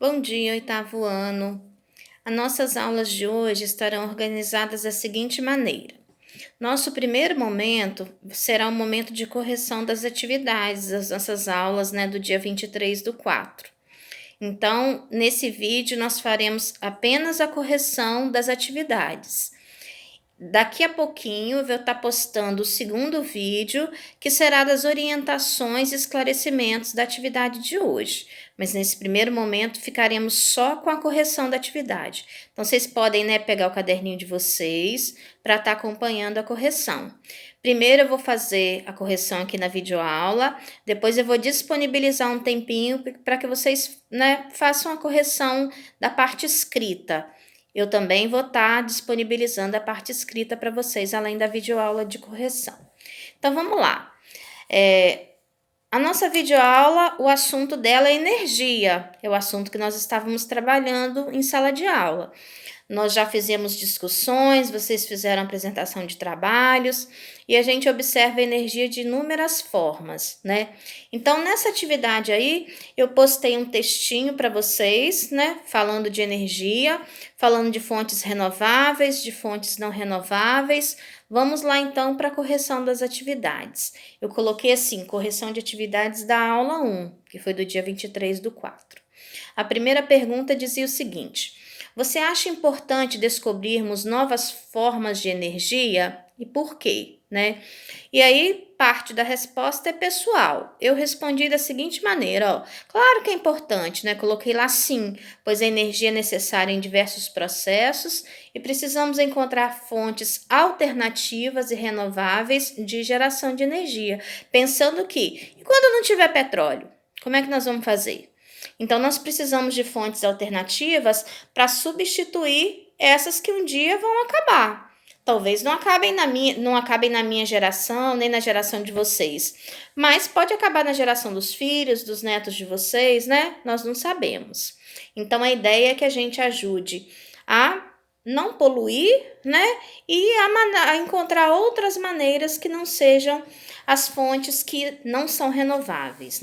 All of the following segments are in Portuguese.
Bom dia, oitavo ano. As nossas aulas de hoje estarão organizadas da seguinte maneira: nosso primeiro momento será um momento de correção das atividades das nossas aulas, do dia 23/4. Então, nesse vídeo, nós faremos apenas a correção das atividades. Daqui a pouquinho eu vou estar postando o segundo vídeo, que será das orientações e esclarecimentos da atividade de hoje. Mas nesse primeiro momento ficaremos só com a correção da atividade. Então vocês podem, pegar o caderninho de vocês para estar acompanhando a correção. Primeiro eu vou fazer a correção aqui na videoaula, depois eu vou disponibilizar um tempinho para que vocês, façam a correção da parte escrita. Eu também vou estar disponibilizando a parte escrita para vocês, além da videoaula de correção. Então, vamos lá. A nossa videoaula, o assunto dela é energia. É o assunto que nós estávamos trabalhando em sala de aula. Nós já fizemos discussões, vocês fizeram apresentação de trabalhos e a gente observa a energia de inúmeras formas, Então, nessa atividade aí, eu postei um textinho para vocês, falando de energia, falando de fontes renováveis, de fontes não renováveis. Vamos lá, então, para a correção das atividades. Eu coloquei assim, correção de atividades da aula 1, que foi do dia 23/4. A primeira pergunta dizia o seguinte: você acha importante descobrirmos novas formas de energia e por quê, E aí, parte da resposta é pessoal. Eu respondi da seguinte maneira, claro que é importante, Coloquei lá sim, pois a energia é necessária em diversos processos e precisamos encontrar fontes alternativas e renováveis de geração de energia, pensando que, e quando não tiver petróleo, como é que nós vamos fazer? Então, nós precisamos de fontes alternativas para substituir essas que um dia vão acabar. Talvez não acabem na minha geração, nem na geração de vocês. Mas pode acabar na geração dos filhos, dos netos de vocês, Nós não sabemos. Então, a ideia é que a gente ajude a não poluir, E a encontrar outras maneiras que não sejam as fontes que não são renováveis,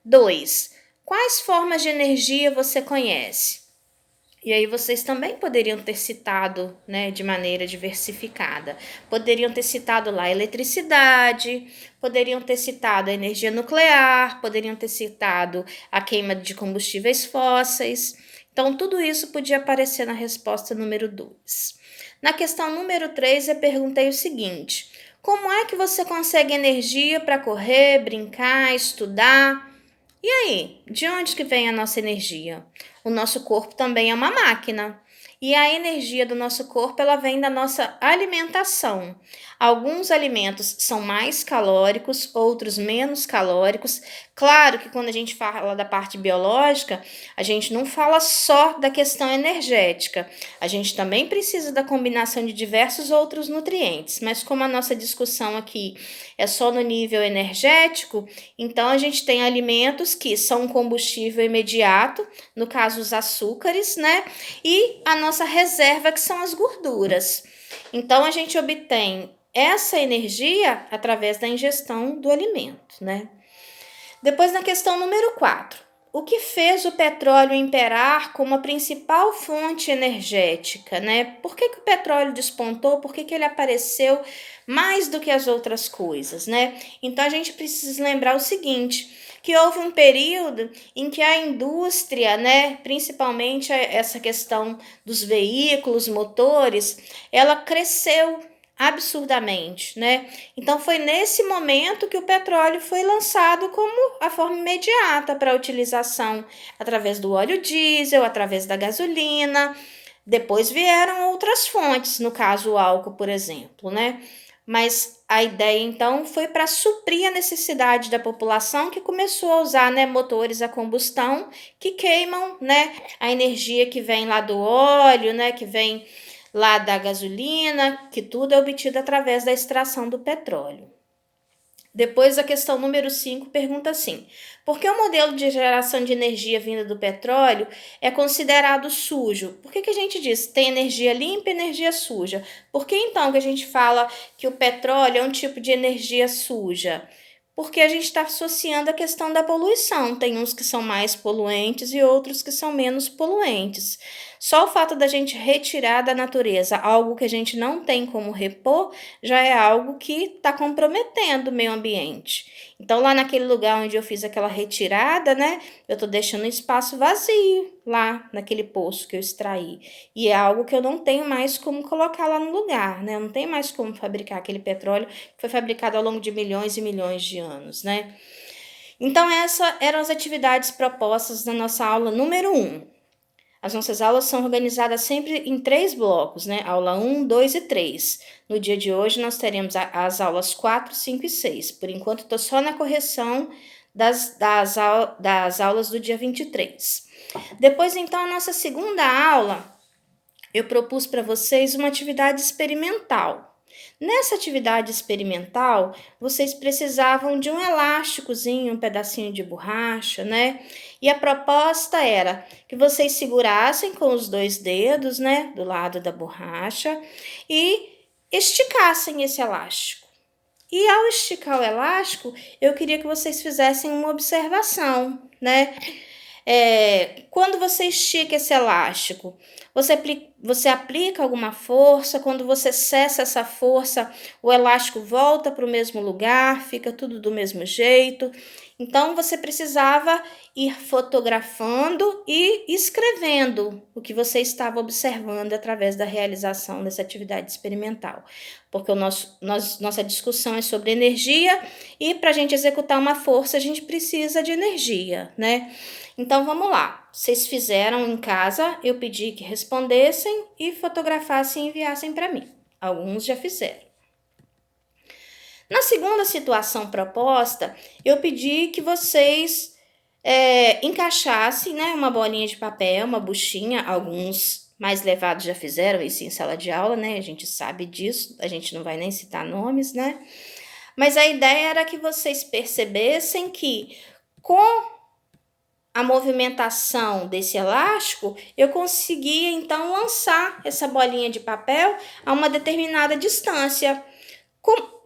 2. Quais formas de energia você conhece? E aí vocês também poderiam ter citado, de maneira diversificada. Poderiam ter citado lá a eletricidade, poderiam ter citado a energia nuclear, poderiam ter citado a queima de combustíveis fósseis. Então, tudo isso podia aparecer na resposta número 2. Na questão número 3, eu perguntei o seguinte: como é que você consegue energia para correr, brincar, estudar? E aí, de onde que vem a nossa energia? O nosso corpo também é uma máquina. E a energia do nosso corpo, ela vem da nossa alimentação. Alguns alimentos são mais calóricos, outros menos calóricos. Claro que quando a gente fala da parte biológica, a gente não fala só da questão energética. A gente também precisa da combinação de diversos outros nutrientes. Mas como a nossa discussão aqui é só no nível energético, então a gente tem alimentos que são um combustível imediato, no caso os açúcares, E a nossa reserva, que são as gorduras. Então, a gente obtém essa energia através da ingestão do alimento, Depois, na questão número 4. O que fez o petróleo imperar como a principal fonte energética, Por que o petróleo despontou? Por que ele apareceu mais do que as outras coisas, Então, a gente precisa lembrar o seguinte: que houve um período em que a indústria, principalmente essa questão dos veículos, motores, ela cresceu absurdamente, Então foi nesse momento que o petróleo foi lançado como a forma imediata para utilização através do óleo diesel, através da gasolina. Depois vieram outras fontes, no caso o álcool, por exemplo, Mas a ideia, então, foi para suprir a necessidade da população, que começou a usar, motores a combustão que queimam, a energia que vem lá do óleo, que vem lá da gasolina, que tudo é obtido através da extração do petróleo. Depois, a questão número 5 pergunta assim: por que o modelo de geração de energia vinda do petróleo é considerado sujo? Por que a gente diz que tem energia limpa e energia suja? Por que então que a gente fala que o petróleo é um tipo de energia suja? porque a gente está associando a questão da poluição. Tem uns que são mais poluentes e outros que são menos poluentes. Só o fato da gente retirar da natureza algo que a gente não tem como repor, já é algo que está comprometendo o meio ambiente. Então, lá naquele lugar onde eu fiz aquela retirada, né, eu estou deixando um espaço vazio lá naquele poço que eu extraí. E é algo que eu não tenho mais como colocar lá no lugar, né? Eu não tenho mais como fabricar aquele petróleo que foi fabricado ao longo de milhões e milhões de anos, né? Então, essas eram as atividades propostas na nossa aula número 1. As nossas aulas são organizadas sempre em 3 blocos, né? Aula 1, 2 e 3. No dia de hoje, nós teremos as aulas 4, 5 e 6. Por enquanto, estou só na correção das aulas do dia 23. Depois, então, a nossa segunda aula, eu propus para vocês uma atividade experimental. Nessa atividade experimental, vocês precisavam de um elásticozinho, um pedacinho de borracha, né? E a proposta era que vocês segurassem com os 2 dedos, né, do lado da borracha e esticassem esse elástico. E ao esticar o elástico, eu queria que vocês fizessem uma observação, né? Quando você estica esse elástico, você aplica alguma força, quando você cessa essa força, o elástico volta para o mesmo lugar, fica tudo do mesmo jeito. Então, você precisava ir fotografando e escrevendo o que você estava observando através da realização dessa atividade experimental. Porque nossa discussão é sobre energia e para a gente executar uma força, a gente precisa de energia, né? Então, vamos lá. Vocês fizeram em casa, eu pedi que respondessem e fotografassem e enviassem para mim. Alguns já fizeram. Na segunda situação proposta, eu pedi que vocês encaixassem, né, uma bolinha de papel, uma buchinha. Alguns mais levados já fizeram isso em sala de aula, né? A gente sabe disso, a gente não vai nem citar nomes, né? Mas a ideia era que vocês percebessem que com a movimentação desse elástico, eu conseguia então lançar essa bolinha de papel a uma determinada distância.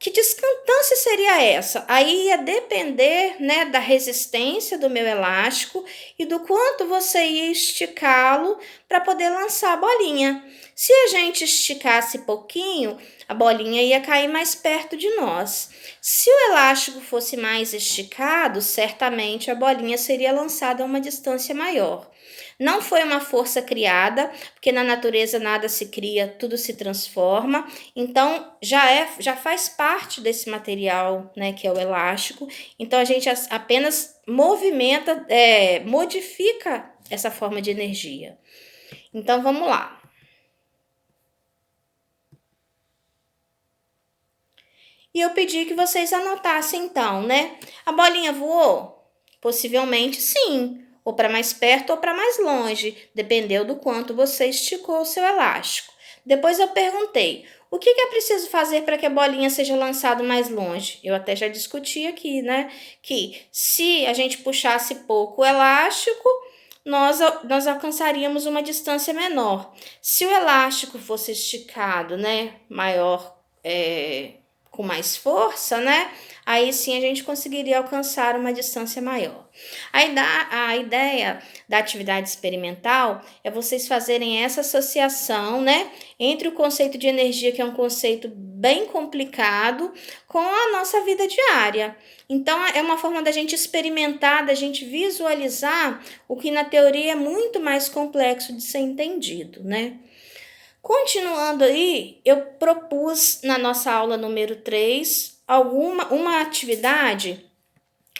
Que distância seria essa? Aí ia depender, né, da resistência do meu elástico e do quanto você ia esticá-lo para poder lançar a bolinha. Se a gente esticasse pouquinho, a bolinha ia cair mais perto de nós. Se o elástico fosse mais esticado, certamente a bolinha seria lançada a uma distância maior. Não foi uma força criada, porque na natureza nada se cria, tudo se transforma. Então, já faz parte desse material, né, que é o elástico. Então, a gente apenas modifica essa forma de energia. Então, vamos lá. E eu pedi que vocês anotassem então, né? A bolinha voou? Possivelmente sim, ou para mais perto ou para mais longe, dependeu do quanto você esticou o seu elástico. Depois eu perguntei, o que é preciso fazer para que a bolinha seja lançada mais longe? Eu até já discuti aqui, né? Que se a gente puxasse pouco o elástico, nós alcançaríamos uma distância menor. Se o elástico fosse esticado, né, maior, com mais força, né? Aí sim a gente conseguiria alcançar uma distância maior. A ideia da atividade experimental é vocês fazerem essa associação, né, entre o conceito de energia, que é um conceito bem complicado, com a nossa vida diária. Então, é uma forma da gente experimentar, da gente visualizar o que na teoria é muito mais complexo de ser entendido, né? Continuando aí, eu propus na nossa aula número 3 uma atividade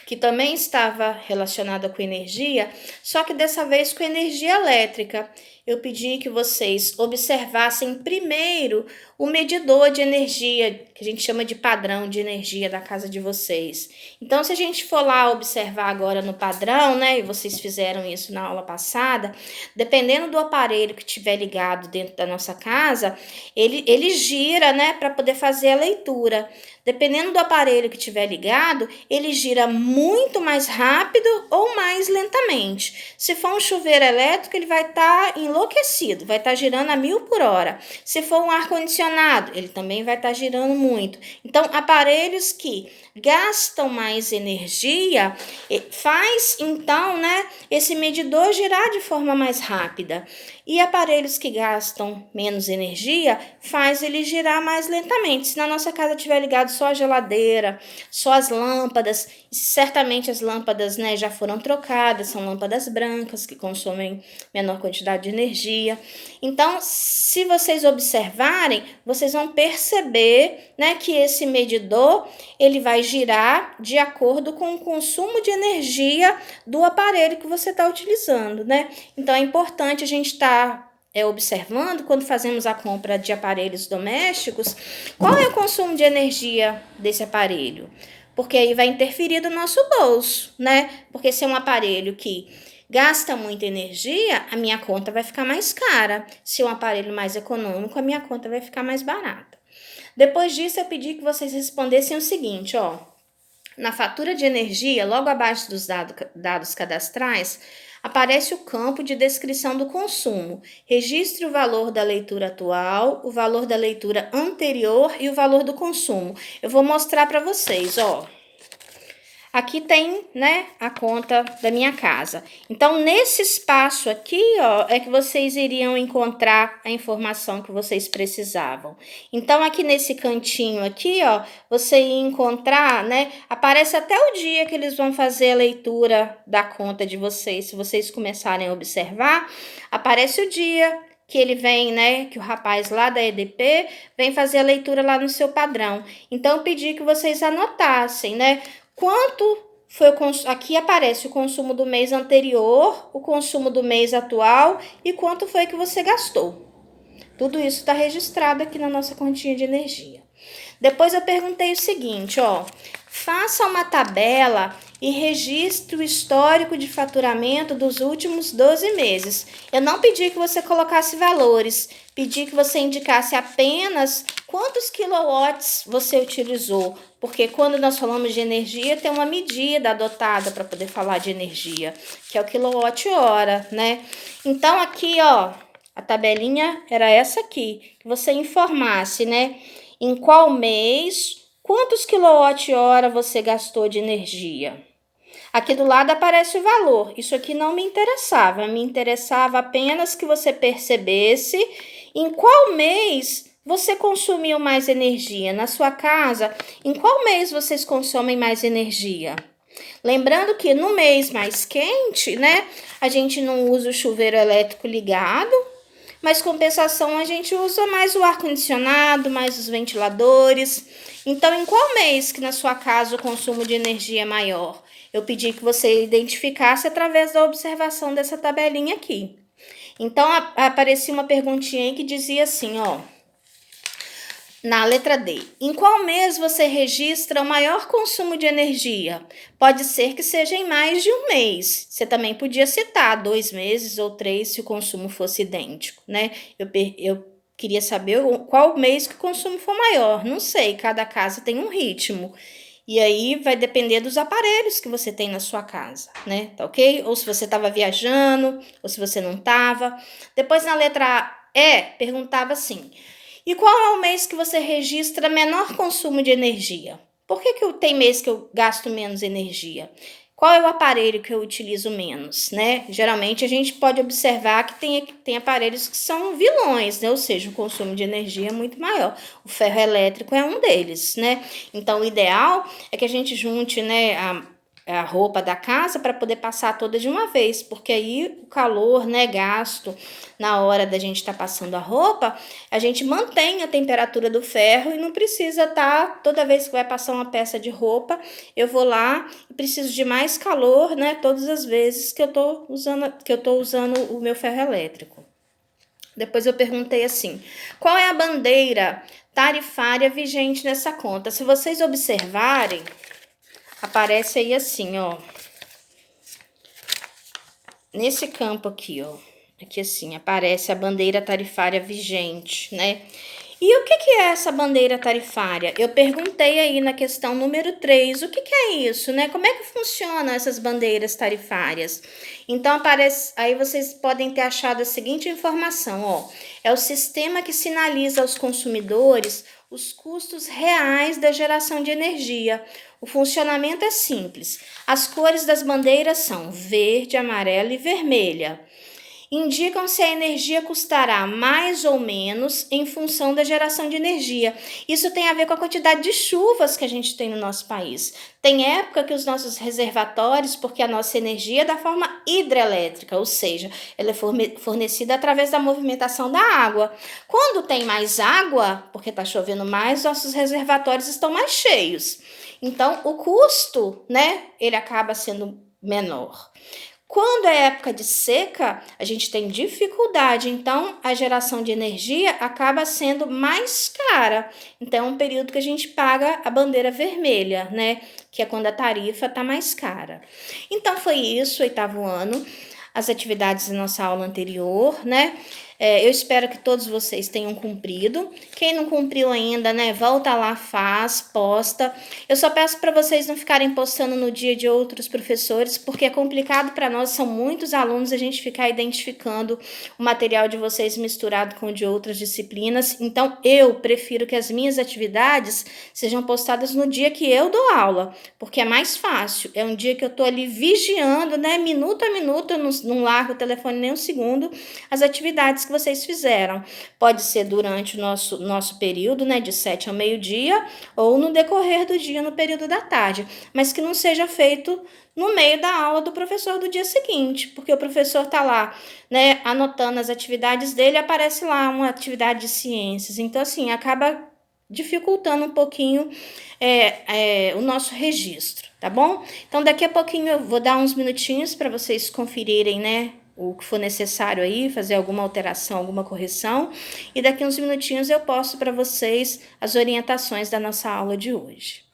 que também estava relacionada com energia, só que dessa vez com energia elétrica. Eu pedi que vocês observassem primeiro o medidor de energia, que a gente chama de padrão de energia da casa de vocês. Então, se a gente for lá observar agora no padrão, né, e vocês fizeram isso na aula passada, dependendo do aparelho que estiver ligado dentro da nossa casa, ele gira, né, para poder fazer a leitura. dependendo do aparelho que estiver ligado, ele gira muito mais rápido ou mais lentamente. Se for um chuveiro elétrico, ele vai estar enlouquecido, vai estar girando a 1000 por hora. Se for um ar-condicionado, ele também vai estar girando muito. Então, aparelhos que gastam mais energia, faz então, né, esse medidor girar de forma mais rápida. E aparelhos que gastam menos energia, faz ele girar mais lentamente. Se na nossa casa tiver ligado só a geladeira, só as lâmpadas, certamente as lâmpadas, né, já foram trocadas, são lâmpadas brancas que consomem menor quantidade de energia. Então, se vocês observarem, vocês vão perceber, né, que esse medidor ele vai girar de acordo com o consumo de energia do aparelho que você está utilizando, né? Então, é importante a gente estar observando, quando fazemos a compra de aparelhos domésticos, qual é o consumo de energia desse aparelho? Porque aí vai interferir no nosso bolso, né? Porque se é um aparelho que gasta muita energia, a minha conta vai ficar mais cara. Se é um aparelho mais econômico, a minha conta vai ficar mais barata. Depois disso, eu pedi que vocês respondessem o seguinte, ó. Na fatura de energia, logo abaixo dos dados cadastrais, aparece o campo de descrição do consumo. Registre o valor da leitura atual, o valor da leitura anterior e o valor do consumo. Eu vou mostrar para vocês, ó. Aqui tem, né, a conta da minha casa. Então, nesse espaço aqui, ó, é que vocês iriam encontrar a informação que vocês precisavam. Então, aqui nesse cantinho aqui, ó, você ia encontrar, né, aparece até o dia que eles vão fazer a leitura da conta de vocês. Se vocês começarem a observar, aparece o dia que ele vem, né, que o rapaz lá da EDP vem fazer a leitura lá no seu padrão. Então, eu pedi que vocês anotassem, né, quanto foi aqui aparece o consumo do mês anterior, o consumo do mês atual e quanto foi que você gastou. Tudo isso está registrado aqui na nossa continha de energia. Depois eu perguntei o seguinte, ó, faça uma tabela e registre o histórico de faturamento dos últimos 12 meses. Eu não pedi que você colocasse valores, pedi que você indicasse apenas quantos quilowatts você utilizou, porque quando nós falamos de energia, tem uma medida adotada para poder falar de energia, que é o quilowatt-hora, né? Então, aqui, ó, a tabelinha era essa aqui, que você informasse, né? Em qual mês, quantos quilowatt-hora você gastou de energia. Aqui do lado aparece o valor. Isso aqui não me interessava. Me interessava apenas que você percebesse em qual mês você consumiu mais energia. Na sua casa, em qual mês vocês consomem mais energia? Lembrando que no mês mais quente, né, a gente não usa o chuveiro elétrico ligado, mas compensação a gente usa mais o ar-condicionado, mais os ventiladores. Então, em qual mês que na sua casa o consumo de energia é maior? Eu pedi que você identificasse através da observação dessa tabelinha aqui. Então, aparecia uma perguntinha aí que dizia assim, ó. Na letra D, em qual mês você registra o maior consumo de energia? Pode ser que seja em mais de um mês. Você também podia citar 2 meses ou 3 se o consumo fosse idêntico, né? Eu queria saber qual mês que o consumo for maior. Não sei, cada casa tem um ritmo. E aí vai depender dos aparelhos que você tem na sua casa, né? Tá ok? Ou se você estava viajando, ou se você não estava. Depois na letra E, perguntava assim... E qual é o mês que você registra menor consumo de energia? Por que tem mês que eu gasto menos energia? Qual é o aparelho que eu utilizo menos, né? Geralmente a gente pode observar que tem aparelhos que são vilões, né? Ou seja, o consumo de energia é muito maior. O ferro elétrico é um deles, né? Então, o ideal é que a gente junte, né, a roupa da casa para poder passar toda de uma vez, porque aí o calor, né, gasto na hora da gente estar passando a roupa, a gente mantém a temperatura do ferro e não precisa toda vez que vai passar uma peça de roupa, eu vou lá e preciso de mais calor, né, todas as vezes que eu tô usando o meu ferro elétrico. Depois eu perguntei assim, qual é a bandeira tarifária vigente nessa conta? Se vocês observarem, aparece aí assim, ó. Nesse campo aqui, ó. Aqui assim, aparece a bandeira tarifária vigente, né? E o que é essa bandeira tarifária? Eu perguntei aí na questão número 3, o que é isso, né? Como é que funcionam essas bandeiras tarifárias? Então, aparece, aí vocês podem ter achado a seguinte informação, ó. É o sistema que sinaliza aos consumidores os custos reais da geração de energia. O funcionamento é simples. As cores das bandeiras são verde, amarela e vermelha. Indicam se a energia custará mais ou menos em função da geração de energia. Isso tem a ver com a quantidade de chuvas que a gente tem no nosso país. Tem época que os nossos reservatórios, porque a nossa energia é da forma hidrelétrica, ou seja, ela é fornecida através da movimentação da água. Quando tem mais água, porque está chovendo mais, nossos reservatórios estão mais cheios. Então, o custo, né, ele acaba sendo menor. Quando é época de seca, a gente tem dificuldade, então a geração de energia acaba sendo mais cara. Então, é um período que a gente paga a bandeira vermelha, né? Que é quando a tarifa está mais cara. Então, foi isso, oitavo ano, as atividades da nossa aula anterior, né? Eu espero que todos vocês tenham cumprido. Quem não cumpriu ainda, né, volta lá, faz, posta. Eu só peço para vocês não ficarem postando no dia de outros professores, porque é complicado para nós, são muitos alunos, a gente ficar identificando o material de vocês misturado com o de outras disciplinas. Então, eu prefiro que as minhas atividades sejam postadas no dia que eu dou aula, porque é mais fácil. É um dia que eu estou ali vigiando, né, minuto a minuto, eu não largo o telefone nem um segundo, as atividades que vocês fizeram. Pode ser durante o nosso período, né, de 7 ao meio-dia, ou no decorrer do dia, no período da tarde, mas que não seja feito no meio da aula do professor do dia seguinte, porque o professor está lá, né, anotando as atividades dele, aparece lá uma atividade de ciências. Então, assim, acaba dificultando um pouquinho o nosso registro, tá bom? Então, daqui a pouquinho eu vou dar uns minutinhos para vocês conferirem, né, o que for necessário aí, fazer alguma alteração, alguma correção, e daqui uns minutinhos eu posto para vocês as orientações da nossa aula de hoje.